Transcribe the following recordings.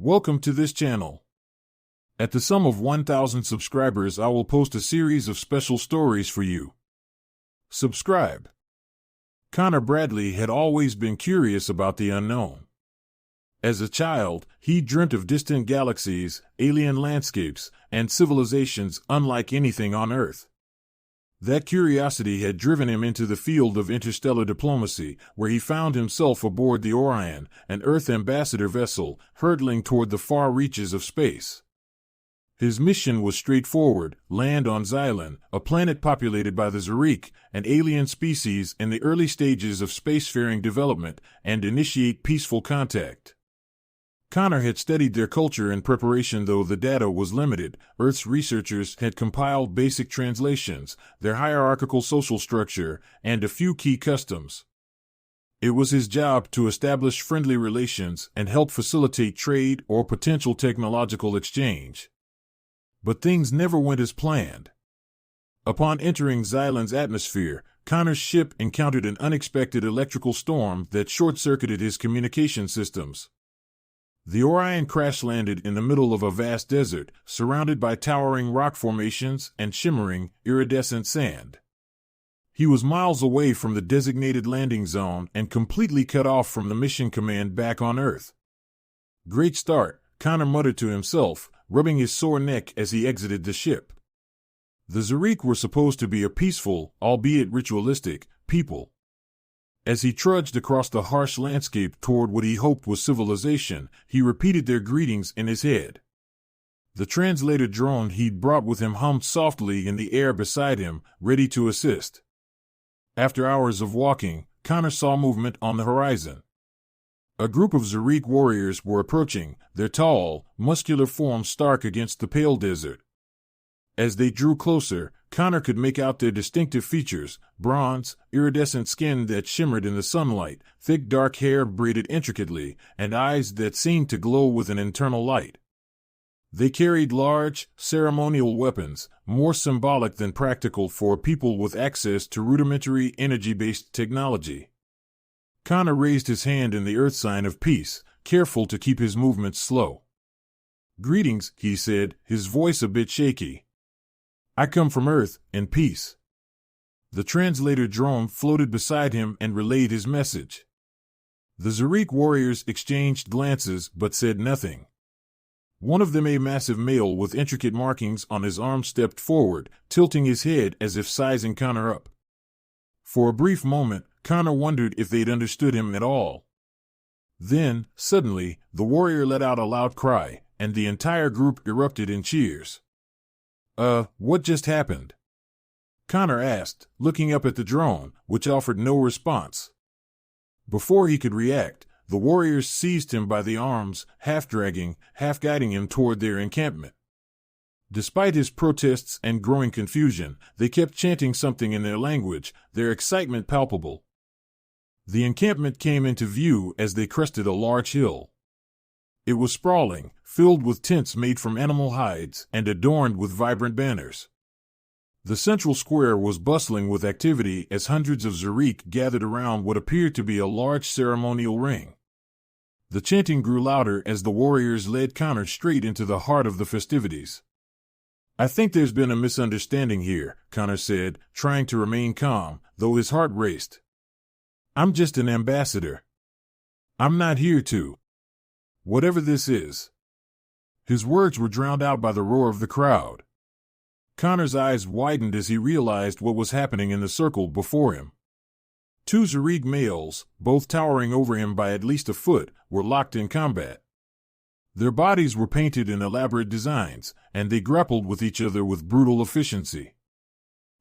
Welcome to this channel. At the sum of 1,000 subscribers, I will post a series of special stories for you. Subscribe. Connor Bradley had always been curious about the unknown. As a child, he dreamt of distant galaxies, alien landscapes, and civilizations unlike anything on Earth. That curiosity had driven him into the field of interstellar diplomacy, where he found himself aboard the Orion, an Earth ambassador vessel, hurtling toward the far reaches of space. His mission was straightforward: land on Xylan, a planet populated by the Zerek, an alien species in the early stages of spacefaring development, and initiate peaceful contact. Connor had studied their culture in preparation, though the data was limited. Earth's researchers had compiled basic translations, their hierarchical social structure, and a few key customs. It was his job to establish friendly relations and help facilitate trade or potential technological exchange. But things never went as planned. Upon entering Xylan's atmosphere, Connor's ship encountered an unexpected electrical storm that short-circuited his communication systems. The Orion crash-landed in the middle of a vast desert, surrounded by towering rock formations and shimmering, iridescent sand. He was miles away from the designated landing zone and completely cut off from the mission command back on Earth. "Great start," Connor muttered to himself, rubbing his sore neck as he exited the ship. The Zerek were supposed to be a peaceful, albeit ritualistic, people. As he trudged across the harsh landscape toward what he hoped was civilization, he repeated their greetings in his head. The translator drone he'd brought with him hummed softly in the air beside him, ready to assist. After hours of walking, Connor saw movement on the horizon. A group of Zerek warriors were approaching, their tall, muscular forms stark against the pale desert. As they drew closer, Connor could make out their distinctive features: bronze, iridescent skin that shimmered in the sunlight, thick dark hair braided intricately, and eyes that seemed to glow with an internal light. They carried large, ceremonial weapons, more symbolic than practical for people with access to rudimentary energy-based technology. Connor raised his hand in the Earth sign of peace, careful to keep his movements slow. "Greetings," he said, his voice a bit shaky. "I come from Earth, in peace." The translator drone floated beside him and relayed his message. The Zerek warriors exchanged glances but said nothing. One of them, a massive male with intricate markings on his arm, stepped forward, tilting his head as if sizing Connor up. For a brief moment, Connor wondered if they'd understood him at all. Then, suddenly, the warrior let out a loud cry, and the entire group erupted in cheers. What just happened?" Connor asked, looking up at the drone, which offered no response. Before he could react, the warriors seized him by the arms, half dragging, half guiding him toward their encampment. Despite his protests and growing confusion, they kept chanting something in their language, their excitement palpable. The encampment came into view as they crested a large hill. It was sprawling, filled with tents made from animal hides and adorned with vibrant banners. The central square was bustling with activity as hundreds of Zerek gathered around what appeared to be a large ceremonial ring. The chanting grew louder as the warriors led Connor straight into the heart of the festivities. "I think there's been a misunderstanding here," Connor said, trying to remain calm, though his heart raced. "I'm just an ambassador. I'm not here to whatever this is." His words were drowned out by the roar of the crowd. Connor's eyes widened as he realized what was happening in the circle before him. Two Zerek males, both towering over him by at least a foot, were locked in combat. Their bodies were painted in elaborate designs, and they grappled with each other with brutal efficiency.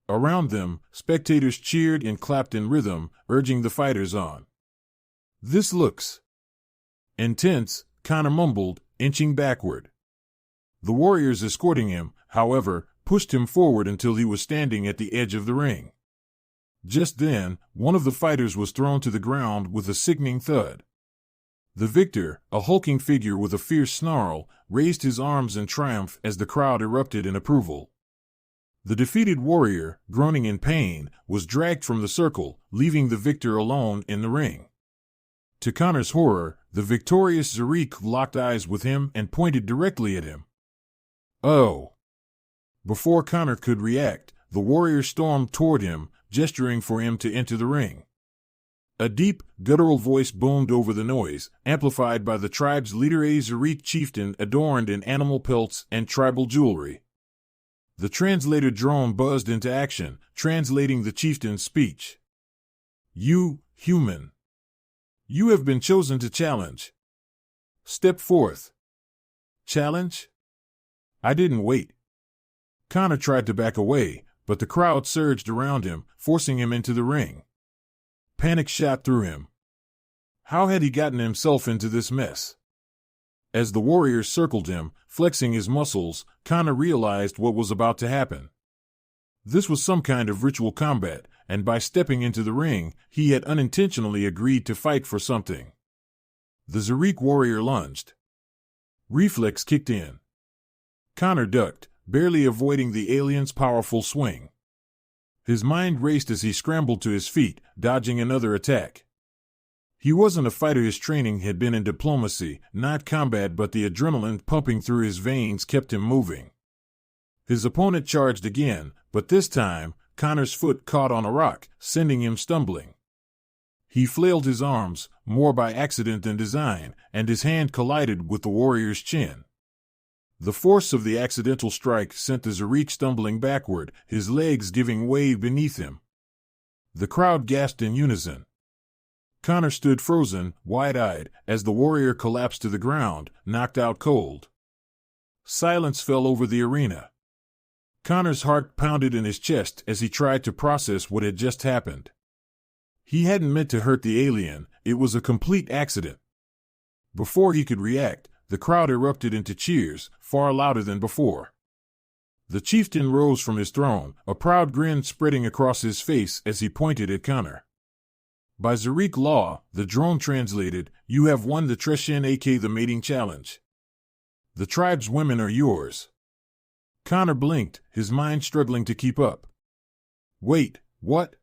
Around them, spectators cheered and clapped in rhythm, urging the fighters on. "This looks intense," Connor mumbled, inching backward. The warriors escorting him, however, pushed him forward until he was standing at the edge of the ring. Just then, one of the fighters was thrown to the ground with a sickening thud. The victor, a hulking figure with a fierce snarl, raised his arms in triumph as the crowd erupted in approval. The defeated warrior, groaning in pain, was dragged from the circle, leaving the victor alone in the ring. To Connor's horror, The victorious Zarik locked eyes with him and pointed directly at him. Oh! Before Connor could react, the warrior stormed toward him, gesturing for him to enter the ring. A deep, guttural voice boomed over the noise, amplified by the tribe's leader, a Zarik chieftain adorned in animal pelts and tribal jewelry. The translator drone buzzed into action, translating the chieftain's speech. You, human. You have been chosen to challenge. Step forth. Challenge? I didn't wait. Connor tried to back away, but the crowd surged around him, forcing him into the ring. Panic shot through him. How had he gotten himself into this mess? As the warriors circled him, flexing his muscles, Connor realized what was about to happen. This was some kind of ritual combat, and by stepping into the ring, he had unintentionally agreed to fight for something. The Zarik warrior lunged. Reflex kicked in. Connor ducked, barely avoiding the alien's powerful swing. His mind raced as he scrambled to his feet, dodging another attack. He wasn't a fighter. His training had been in diplomacy, not combat, but the adrenaline pumping through his veins kept him moving. His opponent charged again, but this time, Connor's foot caught on a rock, sending him stumbling. He flailed his arms, more by accident than design, and his hand collided with the warrior's chin. The force of the accidental strike sent the Zarik stumbling backward, his legs giving way beneath him. The crowd gasped in unison. Connor stood frozen, wide-eyed, as the warrior collapsed to the ground, knocked out cold. Silence fell over the arena. Connor's heart pounded in his chest as he tried to process what had just happened. He hadn't meant to hurt the alien, it was a complete accident. Before he could react, the crowd erupted into cheers, far louder than before. The chieftain rose from his throne, a proud grin spreading across his face as he pointed at Connor. By Zarik law, the drone translated, you have won the Treshen aka the mating challenge. The tribe's women are yours. Connor blinked, his mind struggling to keep up. Wait, what?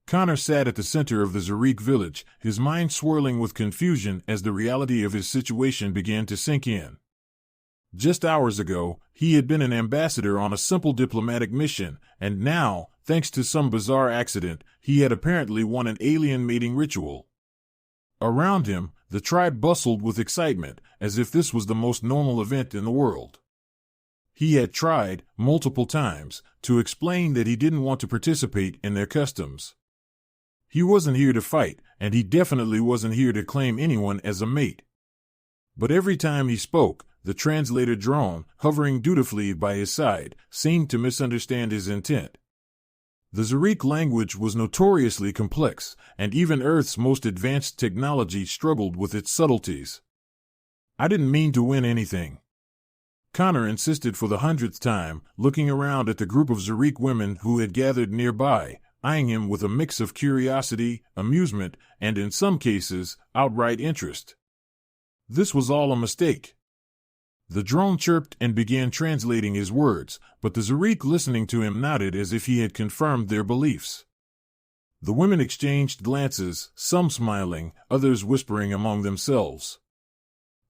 Connor sat at the center of the Zarik village, his mind swirling with confusion as the reality of his situation began to sink in. Just hours ago, he had been an ambassador on a simple diplomatic mission, and now, thanks to some bizarre accident, he had apparently won an alien mating ritual. Around him, the tribe bustled with excitement, as if this was the most normal event in the world. He had tried, multiple times, to explain that he didn't want to participate in their customs. He wasn't here to fight, and he definitely wasn't here to claim anyone as a mate. But every time he spoke, the translator drone, hovering dutifully by his side, seemed to misunderstand his intent. The Zarik language was notoriously complex, and even Earth's most advanced technology struggled with its subtleties. I didn't mean to win anything. Connor insisted for the 100th time, looking around at the group of Zarik women who had gathered nearby, eyeing him with a mix of curiosity, amusement, and in some cases, outright interest. This was all a mistake. The drone chirped and began translating his words, but the Zarik listening to him nodded as if he had confirmed their beliefs. The women exchanged glances, some smiling, others whispering among themselves.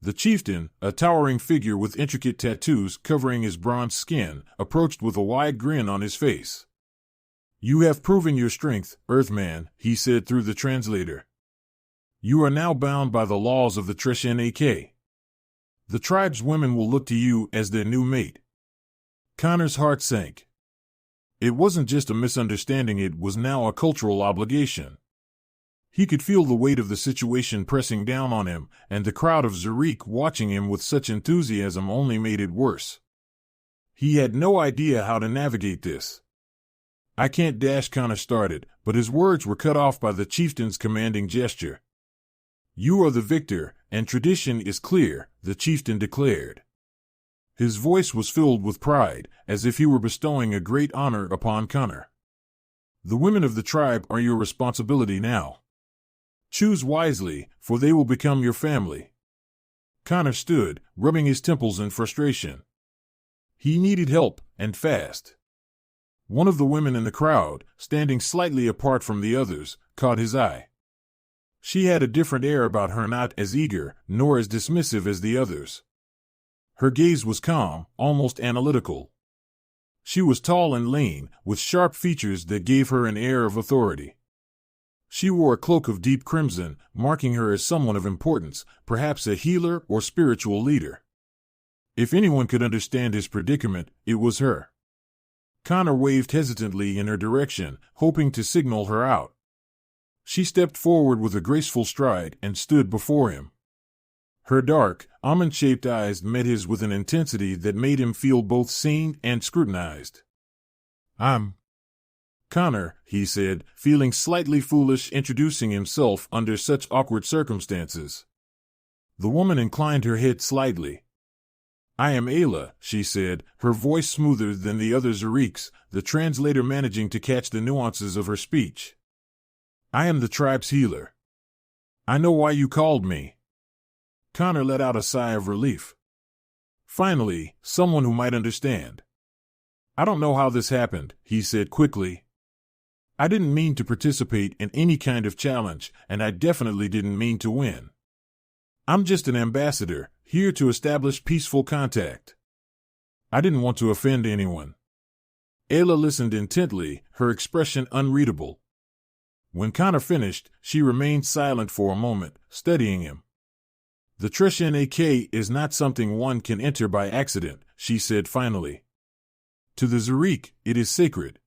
The chieftain, a towering figure with intricate tattoos covering his bronze skin, approached with a wide grin on his face. You have proven your strength, Earthman, he said through the translator. You are now bound by the laws of the Treshen AK. The tribe's women will look to you as their new mate. Connor's heart sank. It wasn't just a misunderstanding, it was now a cultural obligation. He could feel the weight of the situation pressing down on him, and the crowd of Zarik watching him with such enthusiasm only made it worse. He had no idea how to navigate this. I can't dash, Connor started, but his words were cut off by the chieftain's commanding gesture. You are the victor, and tradition is clear, the chieftain declared. His voice was filled with pride, as if he were bestowing a great honor upon Connor. The women of the tribe are your responsibility now. Choose wisely, for they will become your family. Connor stood, rubbing his temples in frustration. He needed help, and fast. One of the women in the crowd, standing slightly apart from the others, caught his eye. She had a different air about her, not as eager, nor as dismissive as the others. Her gaze was calm, almost analytical. She was tall and lean, with sharp features that gave her an air of authority. She wore a cloak of deep crimson, marking her as someone of importance, perhaps a healer or spiritual leader. If anyone could understand his predicament, it was her. Connor waved hesitantly in her direction, hoping to signal her out. She stepped forward with a graceful stride and stood before him. Her dark, almond-shaped eyes met his with an intensity that made him feel both seen and scrutinized. "I'm Connor," he said, feeling slightly foolish introducing himself under such awkward circumstances. The woman inclined her head slightly. "I am Ayla," she said, her voice smoother than the other Zariq's, the translator managing to catch the nuances of her speech. "I am the tribe's healer. I know why you called me." Connor let out a sigh of relief. Finally, someone who might understand. "I don't know how this happened," he said quickly. "I didn't mean to participate in any kind of challenge, and I definitely didn't mean to win. I'm just an ambassador, here to establish peaceful contact. I didn't want to offend anyone." Ayla listened intently, her expression unreadable. When Connor finished, she remained silent for a moment, studying him. "The Trishnak is not something one can enter by accident," she said finally. "To the Zariq, it is sacred.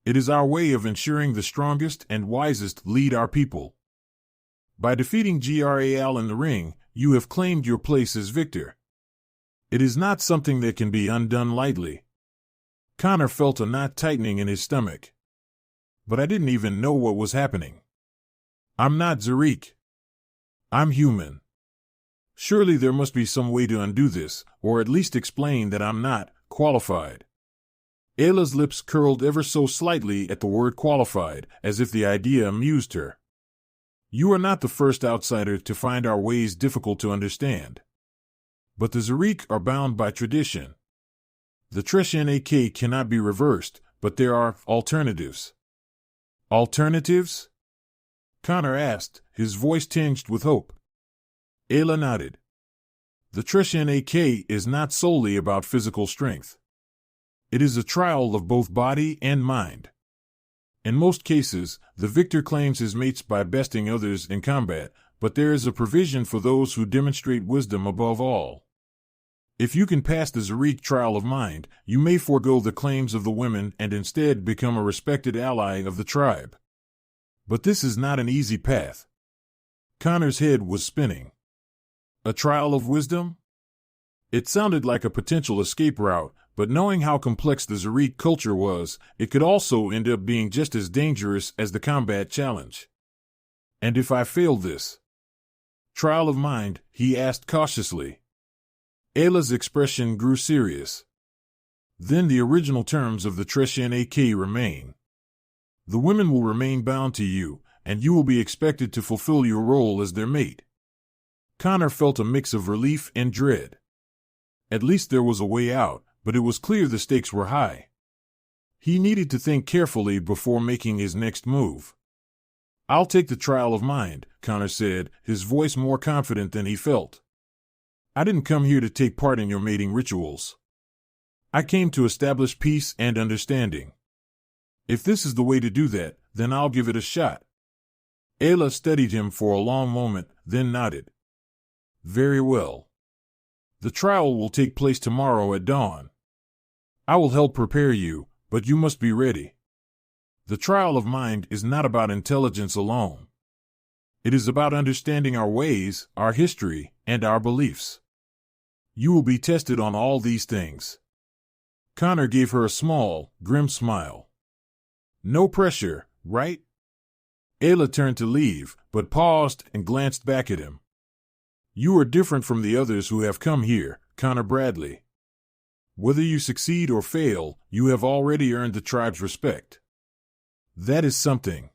It is our way of ensuring the strongest and wisest lead our people. By defeating Gral in the ring, you have claimed your place as victor. It is not something that can be undone lightly." Connor felt a knot tightening in his stomach. "But I didn't even know what was happening. I'm not Zariq. I'm human. Surely there must be some way to undo this, or at least explain that I'm not qualified." Ayla's lips curled ever so slightly at the word qualified, as if the idea amused her. "You are not the first outsider to find our ways difficult to understand. But the Zariq are bound by tradition. The Trishnak cannot be reversed, but there are alternatives." "Alternatives?" Connor asked, his voice tinged with hope. Ayla nodded. "The Trishnak is not solely about physical strength. It is a trial of both body and mind. In most cases, the victor claims his mates by besting others in combat, but there is a provision for those who demonstrate wisdom above all. If you can pass the Zariq trial of mind, you may forego the claims of the women and instead become a respected ally of the tribe. But this is not an easy path." Connor's head was spinning. A trial of wisdom? It sounded like a potential escape route, but knowing how complex the Zariq culture was, it could also end up being just as dangerous as the combat challenge. "And if I fail this trial of mind?" he asked cautiously. Ayla's expression grew serious. "Then the original terms of the Trishnak remain. The women will remain bound to you, and you will be expected to fulfill your role as their mate." Connor felt a mix of relief and dread. At least there was a way out, but it was clear the stakes were high. He needed to think carefully before making his next move. "I'll take the trial of mind," Connor said, his voice more confident than he felt. "I didn't come here to take part in your mating rituals. I came to establish peace and understanding. If this is the way to do that, then I'll give it a shot." Ayla studied him for a long moment, then nodded. "Very well. The trial will take place tomorrow at dawn. I will help prepare you, but you must be ready. The trial of mind is not about intelligence alone. It is about understanding our ways, our history, and our beliefs. You will be tested on all these things." Connor gave her a small, grim smile. "No pressure, right?" Ayla turned to leave, but paused and glanced back at him. "You are different from the others who have come here, Connor Bradley. Whether you succeed or fail, you have already earned the tribe's respect. That is something."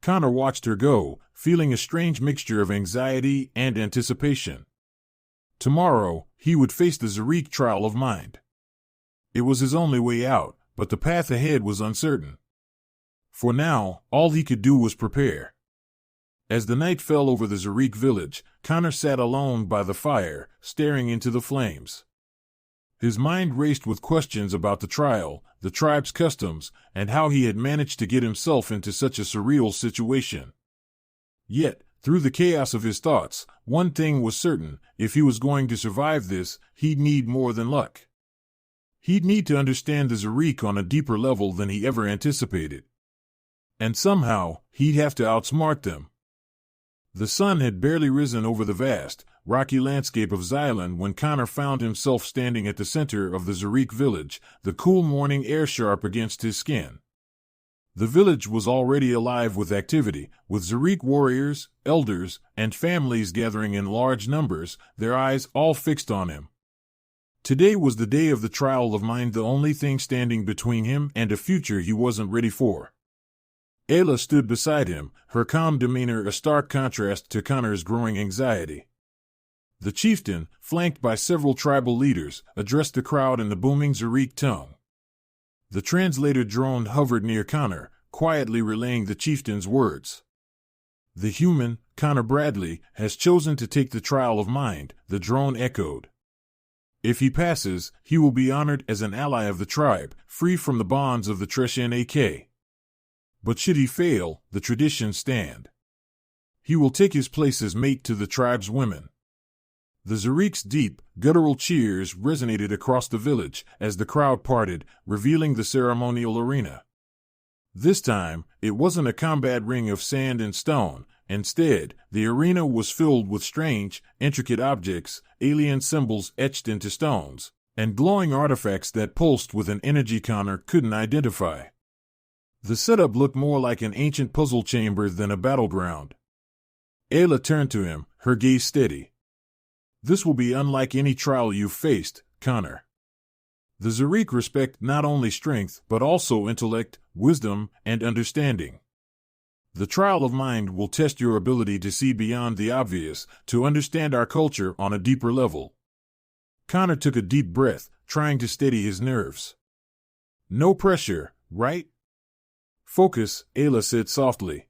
Connor watched her go, feeling a strange mixture of anxiety and anticipation. Tomorrow, he would face the Zariq trial of mind. It was his only way out, but the path ahead was uncertain. For now, all he could do was prepare. As the night fell over the Zarik village, Connor sat alone by the fire, staring into the flames. His mind raced with questions about the trial, the tribe's customs, and how he had managed to get himself into such a surreal situation. Yet, through the chaos of his thoughts, one thing was certain: if he was going to survive this, he'd need more than luck. He'd need to understand the Zarik on a deeper level than he ever anticipated. And somehow, he'd have to outsmart them. The sun had barely risen over the vast, rocky landscape of Xylan when Connor found himself standing at the center of the Zarik village, the cool morning air sharp against his skin. The village was already alive with activity, with Zarik warriors, elders, and families gathering in large numbers, their eyes all fixed on him. Today was the day of the trial of mind, the only thing standing between him and a future he wasn't ready for. Ayla stood beside him, her calm demeanor a stark contrast to Connor's growing anxiety. The chieftain, flanked by several tribal leaders, addressed the crowd in the booming Zarik tongue. The translator drone hovered near Connor, quietly relaying the chieftain's words. "The human, Connor Bradley, has chosen to take the trial of mind," the drone echoed. "If he passes, he will be honored as an ally of the tribe, free from the bonds of the Treshan-AK. But should he fail, the traditions stand. He will take his place as mate to the tribe's women." The Zarik's deep, guttural cheers resonated across the village as the crowd parted, revealing the ceremonial arena. This time, it wasn't a combat ring of sand and stone. Instead, the arena was filled with strange, intricate objects, alien symbols etched into stones, and glowing artifacts that pulsed with an energy Connor couldn't identify. The setup looked more like an ancient puzzle chamber than a battleground. Ayla turned to him, her gaze steady. "This will be unlike any trial you've faced, Connor. The Zarik respect not only strength but also intellect, wisdom, and understanding. The trial of mind will test your ability to see beyond the obvious, to understand our culture on a deeper level." Connor took a deep breath, trying to steady his nerves. "No pressure, right? Focus," Ayla said softly.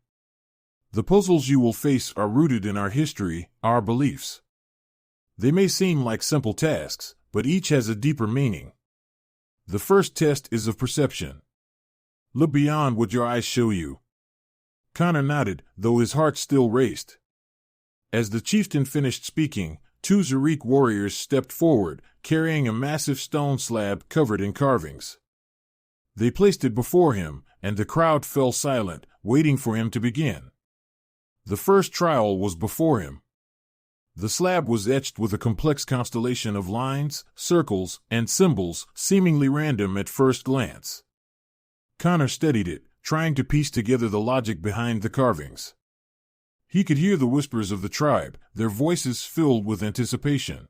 "The puzzles you will face are rooted in our history, our beliefs. They may seem like simple tasks, but each has a deeper meaning. The first test is of perception. Look beyond what your eyes show you." Connor nodded, though his heart still raced. As the chieftain finished speaking, two Zarik warriors stepped forward, carrying a massive stone slab covered in carvings. They placed it before him, and the crowd fell silent, waiting for him to begin. The first trial was before him. The slab was etched with a complex constellation of lines, circles, and symbols, seemingly random at first glance. Connor studied it, trying to piece together the logic behind the carvings. He could hear the whispers of the tribe, their voices filled with anticipation.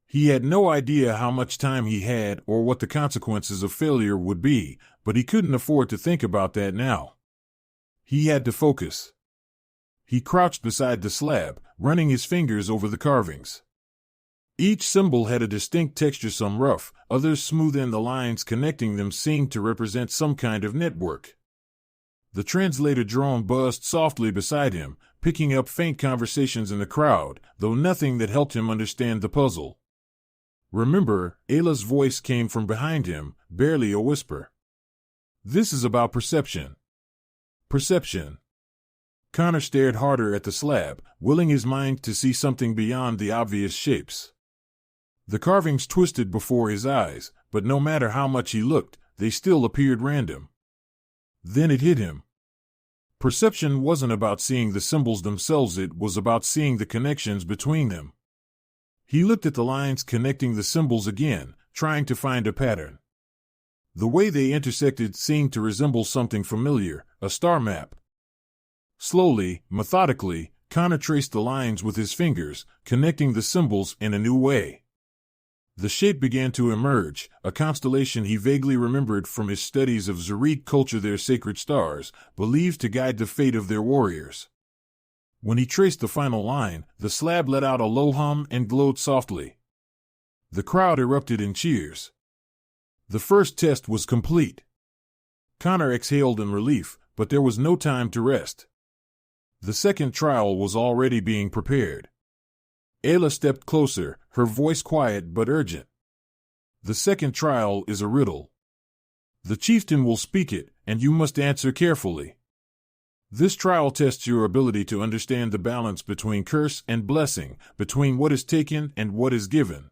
He had no idea how much time he had or what the consequences of failure would be, but he couldn't afford to think about that now. He had to focus. He crouched beside the slab, running his fingers over the carvings. Each symbol had a distinct texture, some rough, others smooth, and the lines connecting them seemed to represent some kind of network. The translator drone buzzed softly beside him, picking up faint conversations in the crowd, though nothing that helped him understand the puzzle. "Remember," Ayla's voice came from behind him, barely a whisper. "This is about perception." Perception. Connor stared harder at the slab, willing his mind to see something beyond the obvious shapes. The carvings twisted before his eyes, but no matter how much he looked, they still appeared random. Then it hit him. Perception wasn't about seeing the symbols themselves, it was about seeing the connections between them. He looked at the lines connecting the symbols again, trying to find a pattern. The way they intersected seemed to resemble something familiar, a star map. Slowly, methodically, Connor traced the lines with his fingers, connecting the symbols in a new way. The shape began to emerge, a constellation he vaguely remembered from his studies of Zarik culture, their sacred stars, believed to guide the fate of their warriors. When he traced the final line, the slab let out a low hum and glowed softly. The crowd erupted in cheers. The first test was complete. Connor exhaled in relief, but there was no time to rest. The second trial was already being prepared. Ayla stepped closer, her voice quiet but urgent. The second trial is a riddle. The chieftain will speak it, and you must answer carefully. This trial tests your ability to understand the balance between curse and blessing, between what is taken and what is given.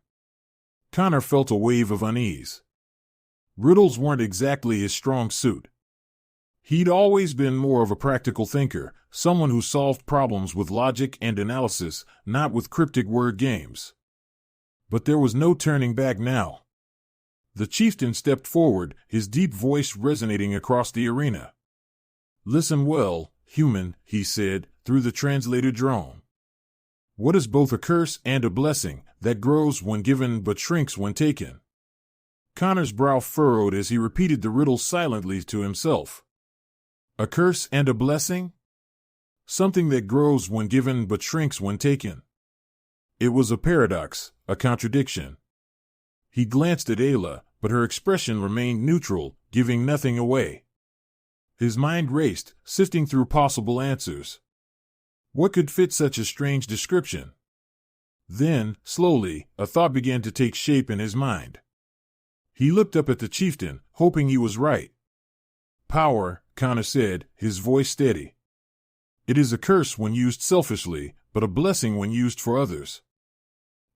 Connor felt a wave of unease. Riddles weren't exactly his strong suit. He'd always been more of a practical thinker, someone who solved problems with logic and analysis, not with cryptic word games. But there was no turning back now. The chieftain stepped forward, his deep voice resonating across the arena. "Listen well, human," he said, through the translator drone. "What is both a curse and a blessing, that grows when given but shrinks when taken?" Connor's brow furrowed as he repeated the riddle silently to himself. A curse and a blessing? Something that grows when given but shrinks when taken. It was a paradox, a contradiction. He glanced at Ayla, but her expression remained neutral, giving nothing away. His mind raced, sifting through possible answers. What could fit such a strange description? Then, slowly, a thought began to take shape in his mind. He looked up at the chieftain, hoping he was right. "Power," Connor said, his voice steady. "It is a curse when used selfishly, but a blessing when used for others.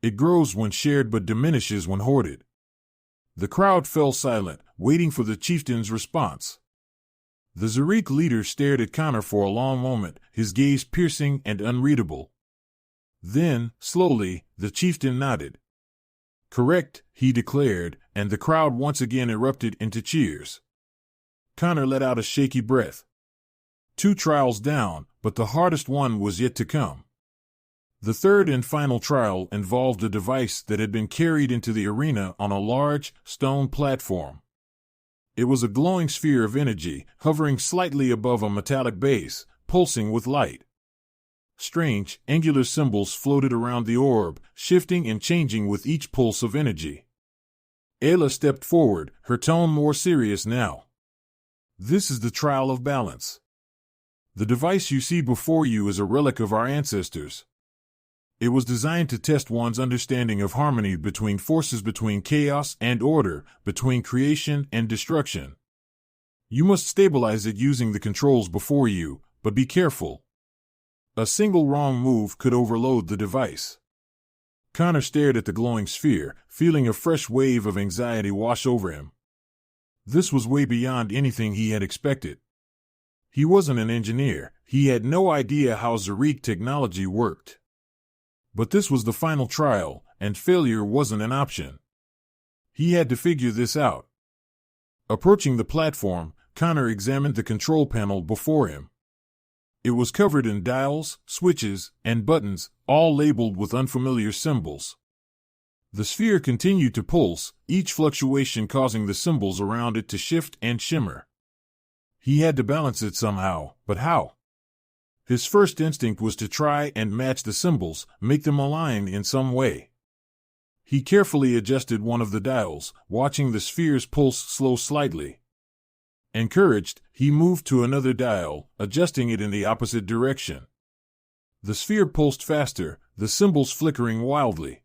It grows when shared but diminishes when hoarded." The crowd fell silent, waiting for the chieftain's response. The Zarik leader stared at Connor for a long moment, his gaze piercing and unreadable. Then, slowly, the chieftain nodded. "Correct," he declared, and the crowd once again erupted into cheers. Connor let out a shaky breath. 2 trials down, but the hardest one was yet to come. The third and final trial involved a device that had been carried into the arena on a large, stone platform. It was a glowing sphere of energy, hovering slightly above a metallic base, pulsing with light. Strange, angular symbols floated around the orb, shifting and changing with each pulse of energy. Ayla stepped forward, her tone more serious now. "This is the trial of balance. The device you see before you is a relic of our ancestors. It was designed to test one's understanding of harmony between forces, between chaos and order, between creation and destruction. You must stabilize it using the controls before you, but be careful. A single wrong move could overload the device." Connor stared at the glowing sphere, feeling a fresh wave of anxiety wash over him. This was way beyond anything he had expected. He wasn't an engineer, he had no idea how Zarik technology worked. But this was the final trial, and failure wasn't an option. He had to figure this out. Approaching the platform, Connor examined the control panel before him. It was covered in dials, switches, and buttons, all labeled with unfamiliar symbols. The sphere continued to pulse, each fluctuation causing the symbols around it to shift and shimmer. He had to balance it somehow, but how? His first instinct was to try and match the symbols, make them align in some way. He carefully adjusted one of the dials, watching the sphere's pulse slow slightly. Encouraged, he moved to another dial, adjusting it in the opposite direction. The sphere pulsed faster, the symbols flickering wildly.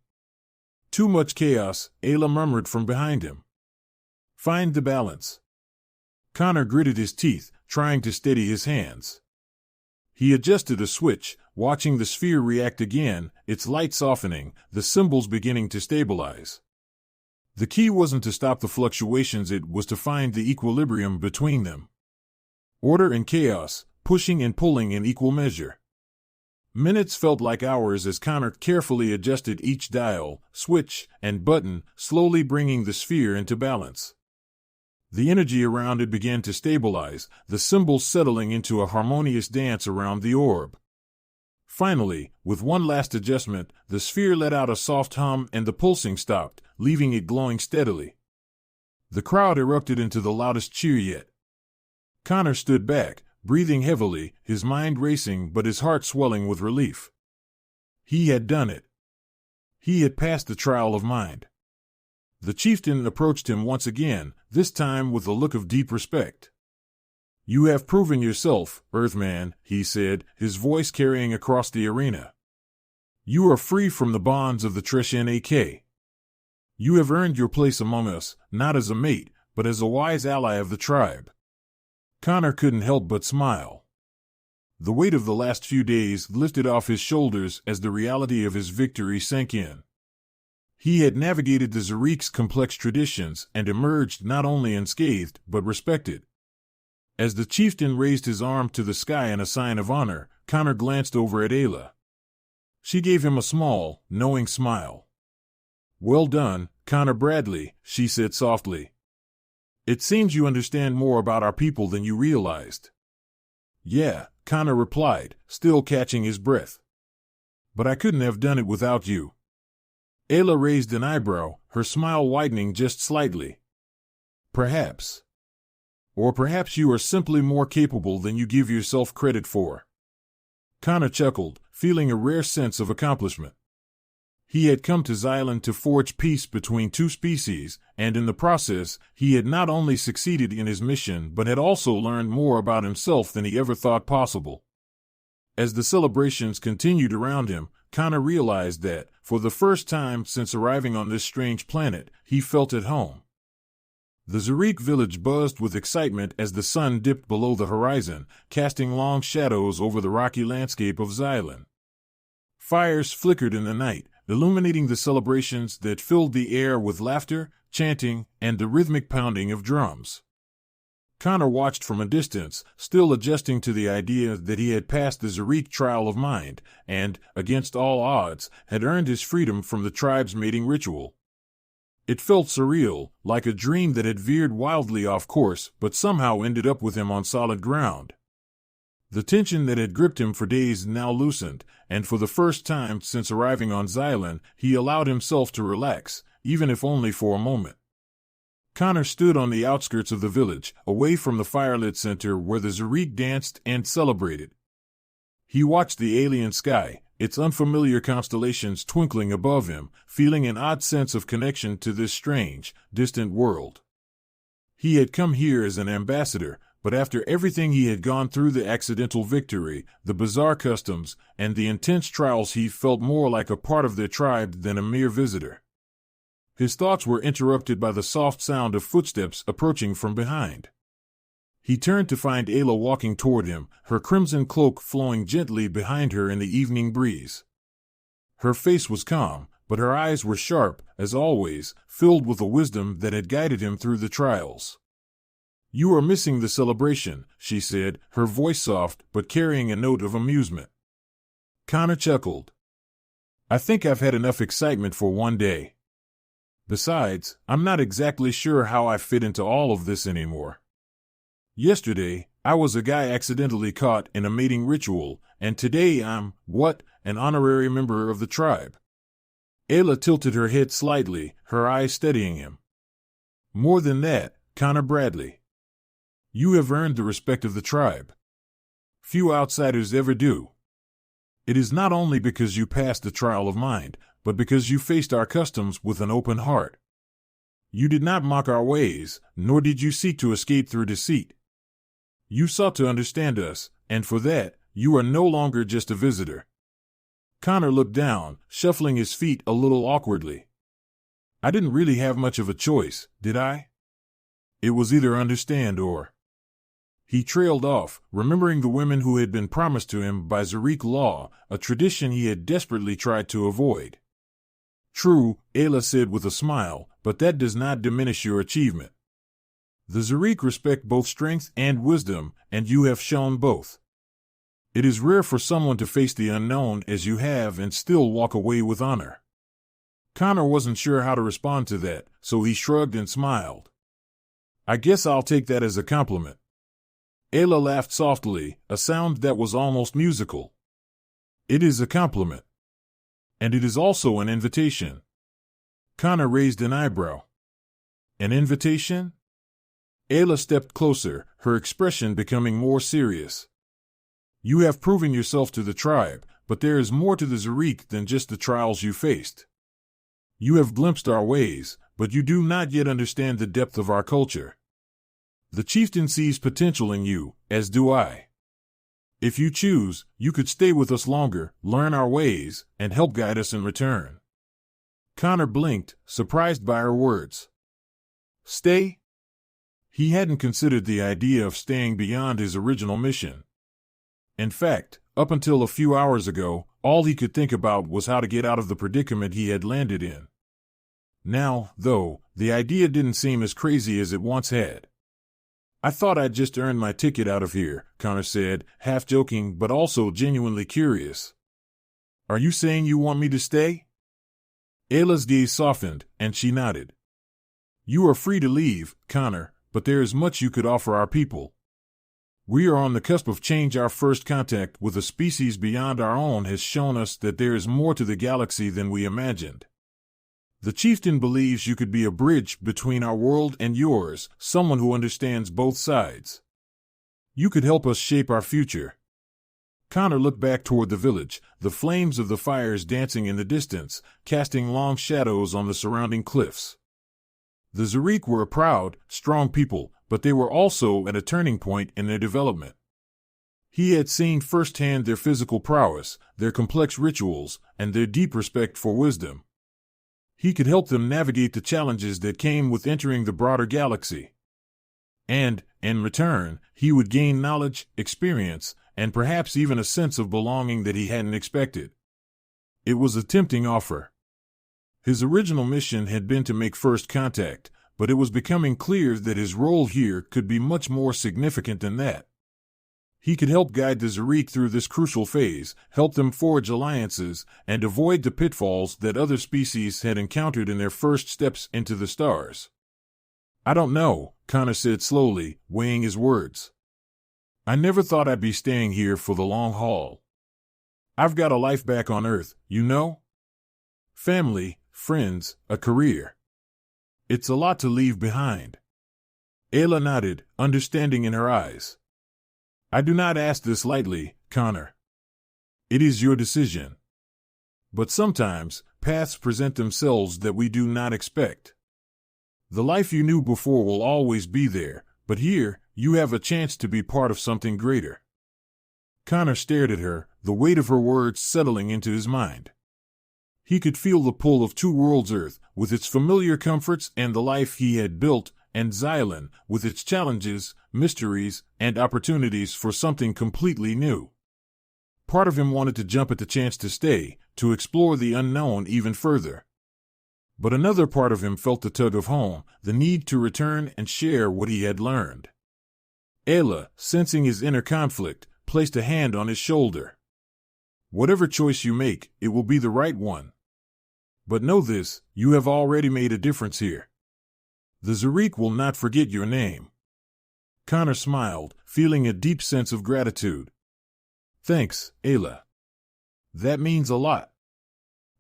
"Too much chaos," Ayla murmured from behind him. "Find the balance." Connor gritted his teeth, trying to steady his hands. He adjusted a switch, watching the sphere react again, its light softening, the symbols beginning to stabilize. The key wasn't to stop the fluctuations, it was to find the equilibrium between them. Order and chaos, pushing and pulling in equal measure. Minutes felt like hours as Connor carefully adjusted each dial, switch, and button, slowly bringing the sphere into balance. The energy around it began to stabilize, the symbols settling into a harmonious dance around the orb. Finally, with one last adjustment, the sphere let out a soft hum and the pulsing stopped, leaving it glowing steadily. The crowd erupted into the loudest cheer yet. Connor stood back, breathing heavily, his mind racing but his heart swelling with relief. He had done it. He had passed the trial of mind. The chieftain approached him once again, this time with a look of deep respect. You have proven yourself, Earthman, he said, his voice carrying across the arena. You are free from the bonds of the Tresh-Nak. You have earned your place among us, not as a mate, but as a wise ally of the tribe. Connor couldn't help but smile. The weight of the last few days lifted off his shoulders as the reality of his victory sank in. He had navigated the Zariq's complex traditions and emerged not only unscathed but respected. As the chieftain raised his arm to the sky in a sign of honor, Connor glanced over at Ayla. She gave him a small, knowing smile. Well done, Connor Bradley, she said softly. It seems you understand more about our people than you realized. Yeah, Connor replied, still catching his breath. But I couldn't have done it without you. Ayla raised an eyebrow, her smile widening just slightly. Perhaps. Or perhaps you are simply more capable than you give yourself credit for. Connor chuckled, feeling a rare sense of accomplishment. He had come to Xylan to forge peace between two species, and in the process, he had not only succeeded in his mission but had also learned more about himself than he ever thought possible. As the celebrations continued around him, Connor realized that, for the first time since arriving on this strange planet, he felt at home. The Zariq village buzzed with excitement as the sun dipped below the horizon, casting long shadows over the rocky landscape of Xylan. Fires flickered in the night, illuminating the celebrations that filled the air with laughter, chanting, and the rhythmic pounding of drums. Connor watched from a distance, still adjusting to the idea that he had passed the Zariq trial of mind, and, against all odds, had earned his freedom from the tribe's mating ritual. It felt surreal, like a dream that had veered wildly off course but somehow ended up with him on solid ground. The tension that had gripped him for days now loosened, and for the first time since arriving on Xylan, he allowed himself to relax, even if only for a moment. Connor stood on the outskirts of the village, away from the firelit center where the Zariq danced and celebrated. He watched the alien sky, its unfamiliar constellations twinkling above him, feeling an odd sense of connection to this strange, distant world. He had come here as an ambassador, but after everything he had gone through, the accidental victory, the bizarre customs, and the intense trials, he felt more like a part of their tribe than a mere visitor. His thoughts were interrupted by the soft sound of footsteps approaching from behind. He turned to find Ayla walking toward him, her crimson cloak flowing gently behind her in the evening breeze. Her face was calm, but her eyes were sharp, as always, filled with a wisdom that had guided him through the trials. You are missing the celebration, she said, her voice soft but carrying a note of amusement. Connor chuckled. I think I've had enough excitement for one day. Besides, I'm not exactly sure how I fit into all of this anymore. Yesterday, I was a guy accidentally caught in a mating ritual, and today I'm, an honorary member of the tribe. Ayla tilted her head slightly, her eyes steadying him. More than that, Connor Bradley. You have earned the respect of the tribe. Few outsiders ever do. It is not only because you passed the trial of mind, but because you faced our customs with an open heart. You did not mock our ways, nor did you seek to escape through deceit. You sought to understand us, and for that, you are no longer just a visitor. Connor looked down, shuffling his feet a little awkwardly. I didn't really have much of a choice, did I? It was either understand or... He trailed off, remembering the women who had been promised to him by Zariq law, a tradition he had desperately tried to avoid. True, Ayla said with a smile, but that does not diminish your achievement. The Zariq respect both strength and wisdom, and you have shown both. It is rare for someone to face the unknown as you have and still walk away with honor. Connor wasn't sure how to respond to that, so he shrugged and smiled. I guess I'll take that as a compliment. Ayla laughed softly, a sound that was almost musical. It is a compliment. And it is also an invitation. Connor raised an eyebrow. An invitation? Ayla stepped closer, her expression becoming more serious. You have proven yourself to the tribe, but there is more to the Zariq than just the trials you faced. You have glimpsed our ways, but you do not yet understand the depth of our culture. The chieftain sees potential in you, as do I. If you choose, you could stay with us longer, learn our ways, and help guide us in return. Connor blinked, surprised by her words. Stay? He hadn't considered the idea of staying beyond his original mission. In fact, up until a few hours ago, all he could think about was how to get out of the predicament he had landed in. Now, though, the idea didn't seem as crazy as it once had. I thought I'd just earned my ticket out of here, Connor said, half joking but also genuinely curious. Are you saying you want me to stay? Ayla's gaze softened, and she nodded. You are free to leave, Connor, but there is much you could offer our people. We are on the cusp of change. Our first contact with a species beyond our own has shown us that there is more to the galaxy than we imagined. The chieftain believes you could be a bridge between our world and yours, someone who understands both sides. You could help us shape our future. Connor looked back toward the village, the flames of the fires dancing in the distance, casting long shadows on the surrounding cliffs. The Zurich were a proud, strong people, but they were also at a turning point in their development. He had seen firsthand their physical prowess, their complex rituals, and their deep respect for wisdom. He could help them navigate the challenges that came with entering the broader galaxy. And, in return, he would gain knowledge, experience, and perhaps even a sense of belonging that he hadn't expected. It was a tempting offer. His original mission had been to make first contact, but it was becoming clear that his role here could be much more significant than that. He could help guide the Zurich through this crucial phase, help them forge alliances, and avoid the pitfalls that other species had encountered in their first steps into the stars. I don't know, Connor said slowly, weighing his words. I never thought I'd be staying here for the long haul. I've got a life back on Earth, you know? Family, friends, a career. It's a lot to leave behind. Ayla nodded, understanding in her eyes. I do not ask this lightly, Connor. It is your decision. But sometimes, paths present themselves that we do not expect. The life you knew before will always be there, but here, you have a chance to be part of something greater. Connor stared at her, the weight of her words settling into his mind. He could feel the pull of two worlds, Earth, with its familiar comforts and the life he had built, and Xylan, with its challenges, mysteries, and opportunities for something completely new. Part of him wanted to jump at the chance to stay, to explore the unknown even further. But another part of him felt the tug of home, the need to return and share what he had learned. Ayla, sensing his inner conflict, placed a hand on his shoulder. Whatever choice you make, it will be the right one. But know this, you have already made a difference here. The Zurich will not forget your name. Connor smiled, feeling a deep sense of gratitude. Thanks, Ayla. That means a lot.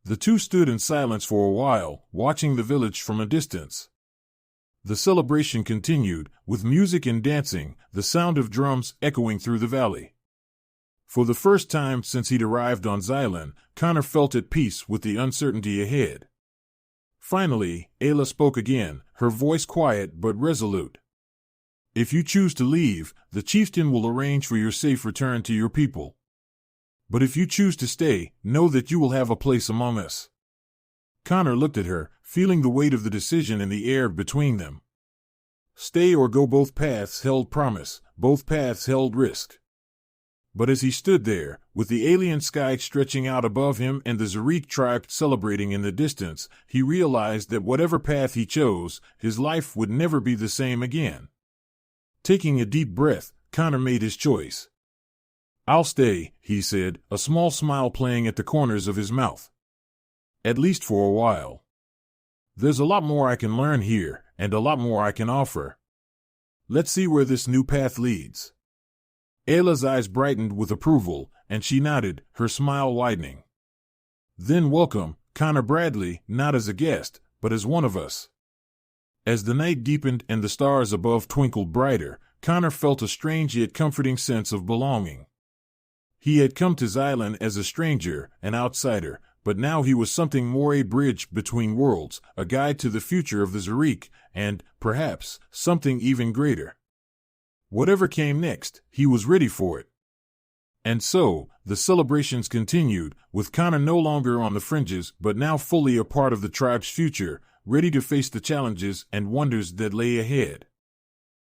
The two stood in silence for a while, watching the village from a distance. The celebration continued, with music and dancing, the sound of drums echoing through the valley. For the first time since he'd arrived on Xylan, Connor felt at peace with the uncertainty ahead. Finally, Ayla spoke again, her voice quiet but resolute. If you choose to leave, the chieftain will arrange for your safe return to your people. But if you choose to stay, know that you will have a place among us. Connor looked at her, feeling the weight of the decision in the air between them. Stay or go, both paths held promise, both paths held risk. But as he stood there, with the alien sky stretching out above him and the Zurich tribe celebrating in the distance, he realized that whatever path he chose, his life would never be the same again. Taking a deep breath, Connor made his choice. I'll stay, he said, a small smile playing at the corners of his mouth. At least for a while. There's a lot more I can learn here, and a lot more I can offer. Let's see where this new path leads. Ayla's eyes brightened with approval, and she nodded, her smile widening. Then welcome, Connor Bradley, not as a guest, but as one of us. As the night deepened and the stars above twinkled brighter, Connor felt a strange yet comforting sense of belonging. He had come to Xylan as a stranger, an outsider, but now he was something more, a bridge between worlds, a guide to the future of the Zurich, and, perhaps, something even greater. Whatever came next, he was ready for it. And so, the celebrations continued, with Connor no longer on the fringes but now fully a part of the tribe's future, ready to face the challenges and wonders that lay ahead.